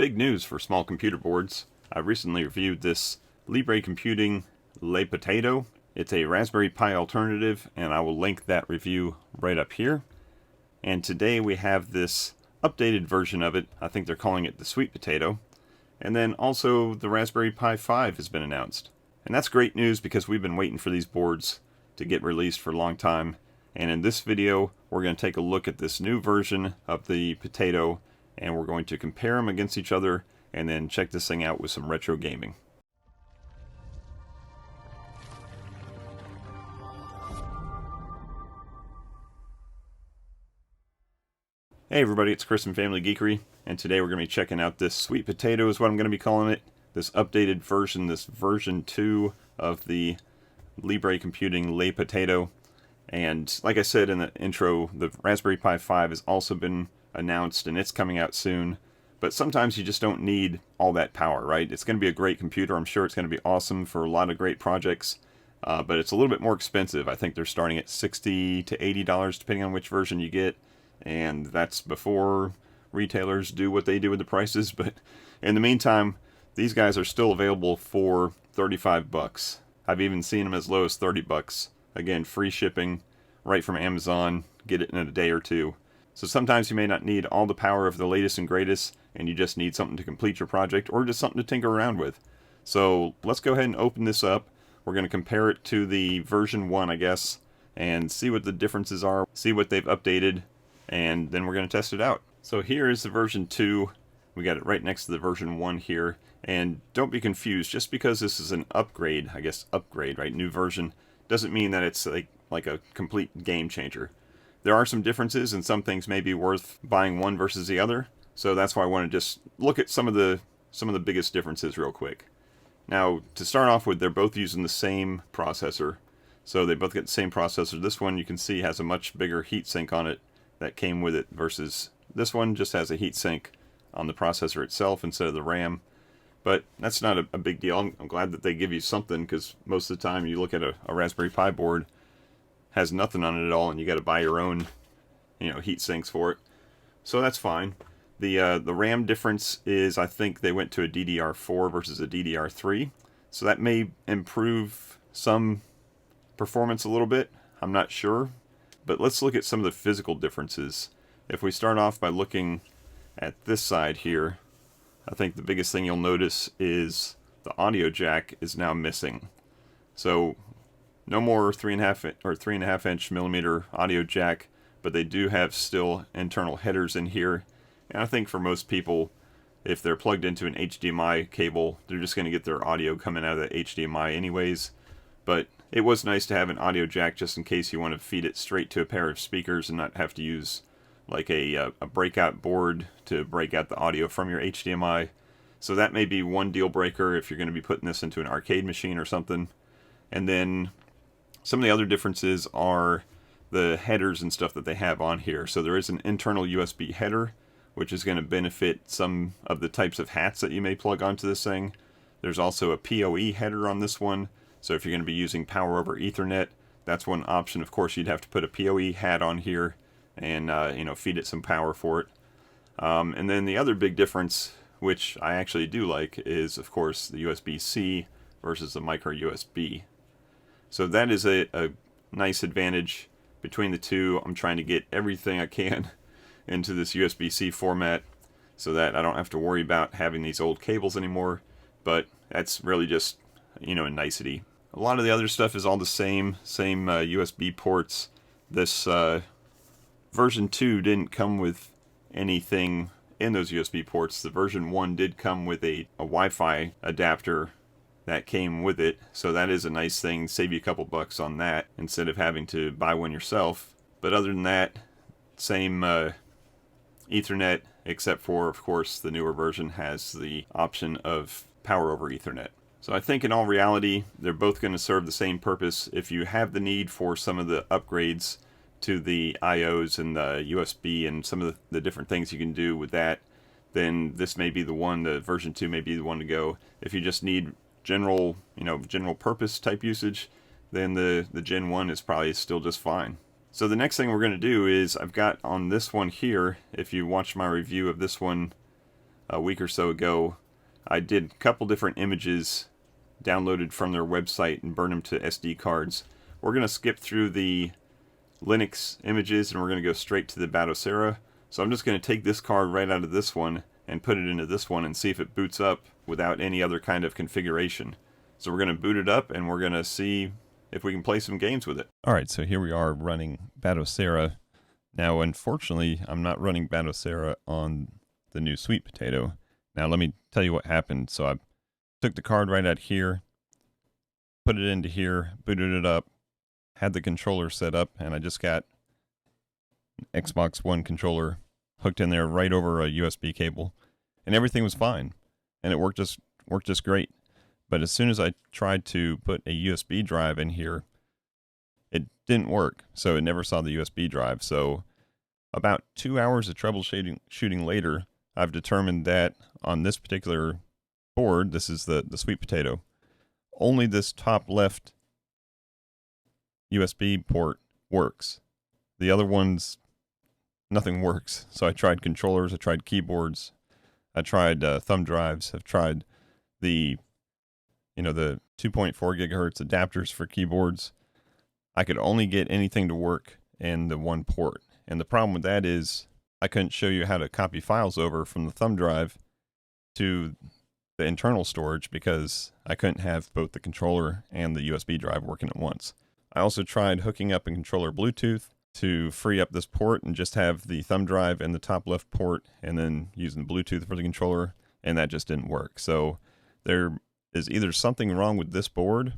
Big news for small computer boards. I recently reviewed this Libre Computing Libre Potato. It's a Raspberry Pi alternative, and I will link that review right up here. And today we have this updated version of it. I think they're calling it the Sweet Potato. And then also the Raspberry Pi 5 has been announced. And that's great news because we've been waiting for these boards to get released for a long time. And in this video, we're going to take a look at this new version of the Potato, and we're going to compare them against each other and then check this thing out with some retro gaming. Hey everybody, it's Chris from Family Geekery, and today we're going to be checking out this Sweet Potato is what I'm going to be calling it. This updated version, this version 2 of the Libre Computing Libre Potato. And like I said in the intro, the Raspberry Pi 5 has also been announced and it's coming out soon. But sometimes you just don't need all that power, right? It's going to be a great computer. I'm sure it's going to be awesome for a lot of great projects. But it's a little bit more expensive. I think they're starting at $60 to $80 depending on which version you get. And that's before retailers do what they do with the prices. But in the meantime, these guys are still available for 35 bucks. I've even seen them as low as 30 bucks. Again, free shipping right from Amazon. Get it in a day or two. So sometimes you may not need all the power of the latest and greatest, and you just need something to complete your project or just something to tinker around with. So let's go ahead and open this up. We're going to compare it to the version 1, I guess, and see what the differences are, see what they've updated, and then we're going to test it out. So here is the version 2. We got it right next to the version 1 here. And don't be confused, just because this is an upgrade, I guess upgrade, right, new version, doesn't mean that it's like a complete game changer. There are some differences, and some things may be worth buying one versus the other. So that's why I want to just look at some of the biggest differences real quick. Now, to start off with, they're both using the same processor. So they both get the same processor. This one you can see has a much bigger heatsink on it that came with it, versus this one just has a heatsink on the processor itself instead of the RAM. But that's not a big deal. I'm glad that they give you something, because most of the time you look at a Raspberry Pi board, has nothing on it at all, and you got to buy your own, heat sinks for it. So that's fine. The RAM difference is, I think they went to a DDR4 versus a DDR3, so that may improve some performance a little bit. I'm not sure, but let's look at some of the physical differences. If we start off by looking at this side here, I think the biggest thing you'll notice is the audio jack is now missing. So no more 3.5 inch millimeter audio jack, but they do have still internal headers in here. And I think for most people, if they're plugged into an HDMI cable, they're just going to get their audio coming out of the HDMI anyways. But it was nice to have an audio jack just in case you want to feed it straight to a pair of speakers and not have to use like a breakout board to break out the audio from your HDMI. So that may be one deal breaker if you're going to be putting this into an arcade machine or something. And then some of the other differences are the headers and stuff that they have on here. So there is an internal USB header, which is going to benefit some of the types of hats that you may plug onto this thing. There's also a PoE header on this one. So if you're going to be using power over Ethernet, that's one option. Of course, you'd have to put a PoE hat on here and feed it some power for it. And then the other big difference, which I actually do like, is of course the USB-C versus the micro USB. So that is a nice advantage between the two. I'm trying to get everything I can into this USB-C format so that I don't have to worry about having these old cables anymore. But that's really just, a nicety. A lot of the other stuff is all the same USB ports. This version 2 didn't come with anything in those USB ports. The version 1 did come with a Wi-Fi adapter that came with it, so that is a nice thing. Save you a couple bucks on that instead of having to buy one yourself. But other than that, same Ethernet, except for, of course, the newer version has the option of power over Ethernet. So I think in all reality, they're both going to serve the same purpose. If you have the need for some of the upgrades to the IOs and the USB and some of the different things you can do with that, then this may be the one. The version 2 may be the one to go. If you just need general purpose type usage, then the Gen 1 is probably still just fine. So the next thing we're going to do is, I've got on this one here, if you watch my review of this one a week or so ago, I did a couple different images downloaded from their website and burned them to SD cards. We're going to skip through the Linux images and we're going to go straight to the Batocera. So I'm just going to take this card right out of this one and put it into this one and see if it boots up without any other kind of configuration. So we're going to boot it up and we're going to see if we can play some games with it. Alright, so here we are running Batocera. Now unfortunately I'm not running Batocera on the new Sweet Potato. Now let me tell you what happened. So I took the card right out here, put it into here, booted it up, had the controller set up, and I just got an Xbox One controller hooked in there right over a USB cable, and everything was fine, and it worked just great. But as soon as I tried to put a USB drive in here, it didn't work, so it never saw the USB drive. So about 2 hours of troubleshooting later, I've determined that on this particular board, this is the Sweet Potato, only this top left USB port works. The other ones, nothing works. So I tried controllers, I tried keyboards, I tried thumb drives, I've tried the 2.4 gigahertz adapters for keyboards. I could only get anything to work in the one port. And the problem with that is I couldn't show you how to copy files over from the thumb drive to the internal storage because I couldn't have both the controller and the USB drive working at once. I also tried hooking up a controller Bluetooth to free up this port and just have the thumb drive in the top left port and then using Bluetooth for the controller, and that just didn't work. So there is either something wrong with this board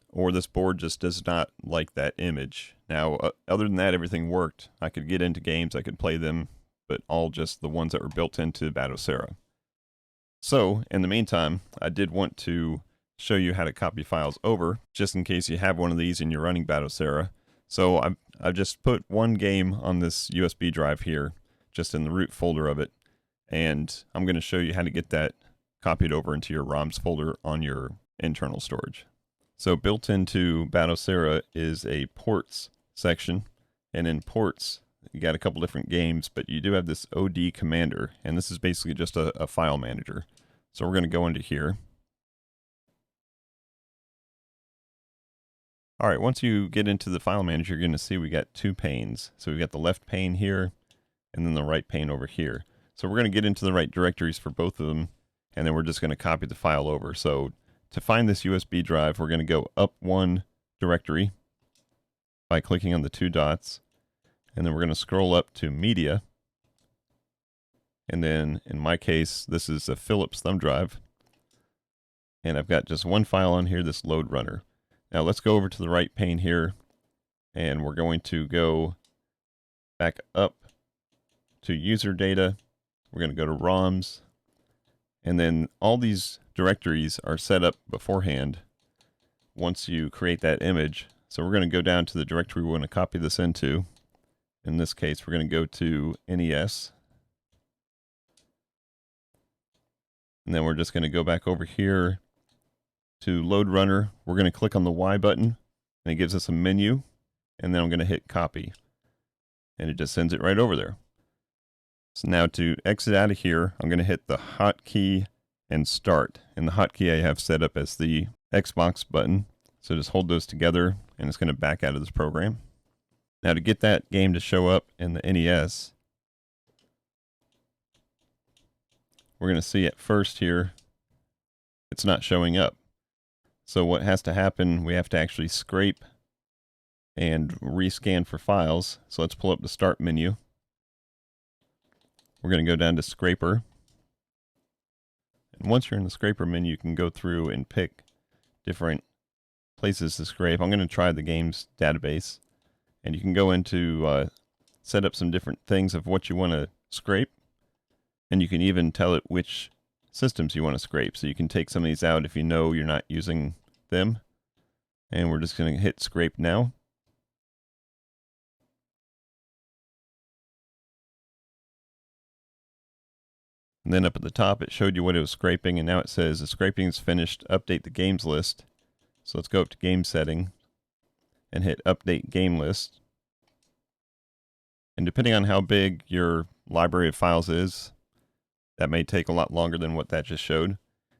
or this board just does not like that image. Now, other than that, everything worked. I could get into games, I could play them, but all just the ones that were built into Batocera. So, in the meantime, I did want to show you how to copy files over, just in case you have one of these and you're running Batocera. So I've just put one game on this USB drive here, just in the root folder of it, and I'm going to show you how to get that copied over into your ROMs folder on your internal storage. So built into Batocera is a ports section, and in ports you got a couple different games, but you do have this OD commander, and this is basically just a file manager. So we're going to go into here. Alright, once you get into the file manager, you're going to see we got two panes. So we've got the left pane here, and then the right pane over here. So we're going to get into the right directories for both of them, and then we're just going to copy the file over. So to find this USB drive, we're going to go up one directory by clicking on the two dots, and then we're going to scroll up to Media, and then in my case, this is a Philips thumb drive, and I've got just one file on here, this load runner. Now let's go over to the right pane here, and we're going to go back up to user data. We're going to go to ROMs, and then all these directories are set up beforehand once you create that image. So we're going to go down to the directory we want to copy this into. In this case, we're going to go to NES, and then we're just going to go back over here to load runner. We're going to click on the Y button, and it gives us a menu, and then I'm going to hit copy, and it just sends it right over there. So now to exit out of here, I'm going to hit the hotkey and start, and the hotkey I have set up as the Xbox button. So just hold those together, and it's going to back out of this program. Now to get that game to show up in the NES, we're going to see at first here, it's not showing up. So what has to happen, we have to actually scrape and rescan for files. So let's pull up the start menu. We're going to go down to scraper. And once you're in the scraper menu, you can go through and pick different places to scrape. I'm going to try the games database. And you can go into set up some different things of what you want to scrape. And you can even tell it which systems you want to scrape. So you can take some of these out if you know you're not using them. And we're just going to hit scrape now. And then up at the top it showed you what it was scraping, and now it says the scraping is finished, update the games list. So let's go up to game setting and hit update game list. And depending on how big your library of files is, That may take a lot longer than what that just showed.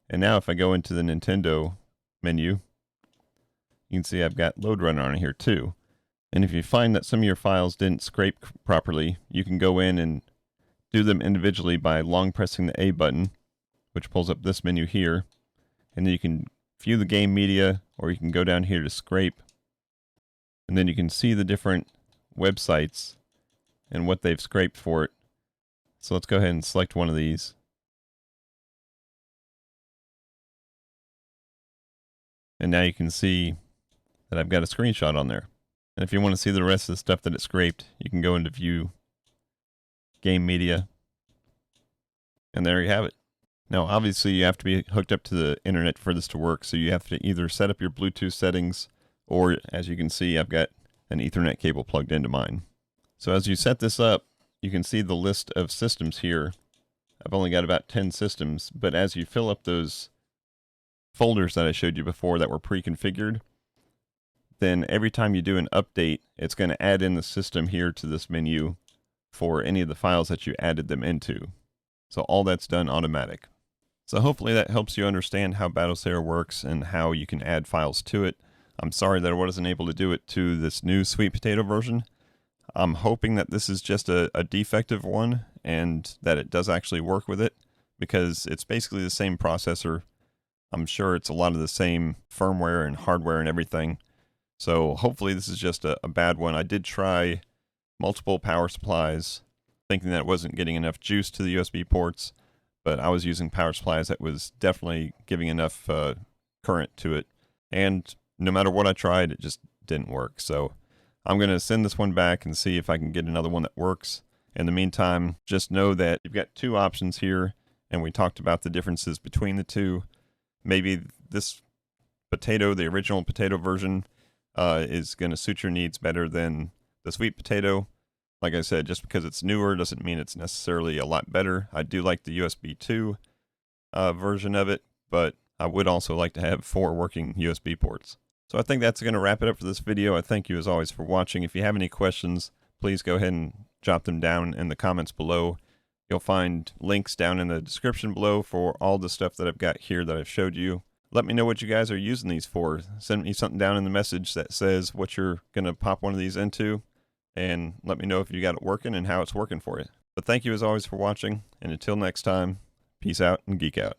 And now if I go into the Nintendo menu, you can see I've got Load Runner on here too. And if you find that some of your files didn't scrape properly, you can go in and do them individually by long pressing the A button, which pulls up this menu here. And then you can view the game media, or you can go down here to scrape. And then you can see the different websites and what they've scraped for it. So let's go ahead and select one of these. And now you can see that I've got a screenshot on there. And if you want to see the rest of the stuff that it scraped, you can go into View Game Media. And there you have it. Now, obviously, you have to be hooked up to the internet for this to work. So you have to either set up your Bluetooth settings, or as you can see, I've got an Ethernet cable plugged into mine. So as you set this up, you can see the list of systems here. I've only got about 10 systems, but as you fill up those folders that I showed you before that were pre-configured, then every time you do an update, it's going to add in the system here to this menu for any of the files that you added them into. So all that's done automatic. So hopefully that helps you understand how Batocera works and how you can add files to it. I'm sorry that I wasn't able to do it to this new Sweet Potato version. I'm hoping that this is just a defective one and that it does actually work with it, because it's basically the same processor. I'm sure it's a lot of the same firmware and hardware and everything. So hopefully this is just a bad one. I did try multiple power supplies, thinking that it wasn't getting enough juice to the USB ports, but I was using power supplies that was definitely giving enough current to it. And no matter what I tried, it just didn't work. So I'm going to send this one back and see if I can get another one that works. In the meantime, just know that you've got two options here, and we talked about the differences between the two. Maybe this potato, the original potato version, is going to suit your needs better than the Sweet Potato. Like I said, just because it's newer doesn't mean it's necessarily a lot better. I do like the USB 2 version of it, but I would also like to have 4 working USB ports. So I think that's going to wrap it up for this video. I thank you as always for watching. If you have any questions, please go ahead and jot them down in the comments below. You'll find links down in the description below for all the stuff that I've got here that I've showed you. Let me know what you guys are using these for. Send me something down in the message that says what you're going to pop one of these into, and let me know if you got it working and how it's working for you. But thank you as always for watching, and until next time, peace out and geek out.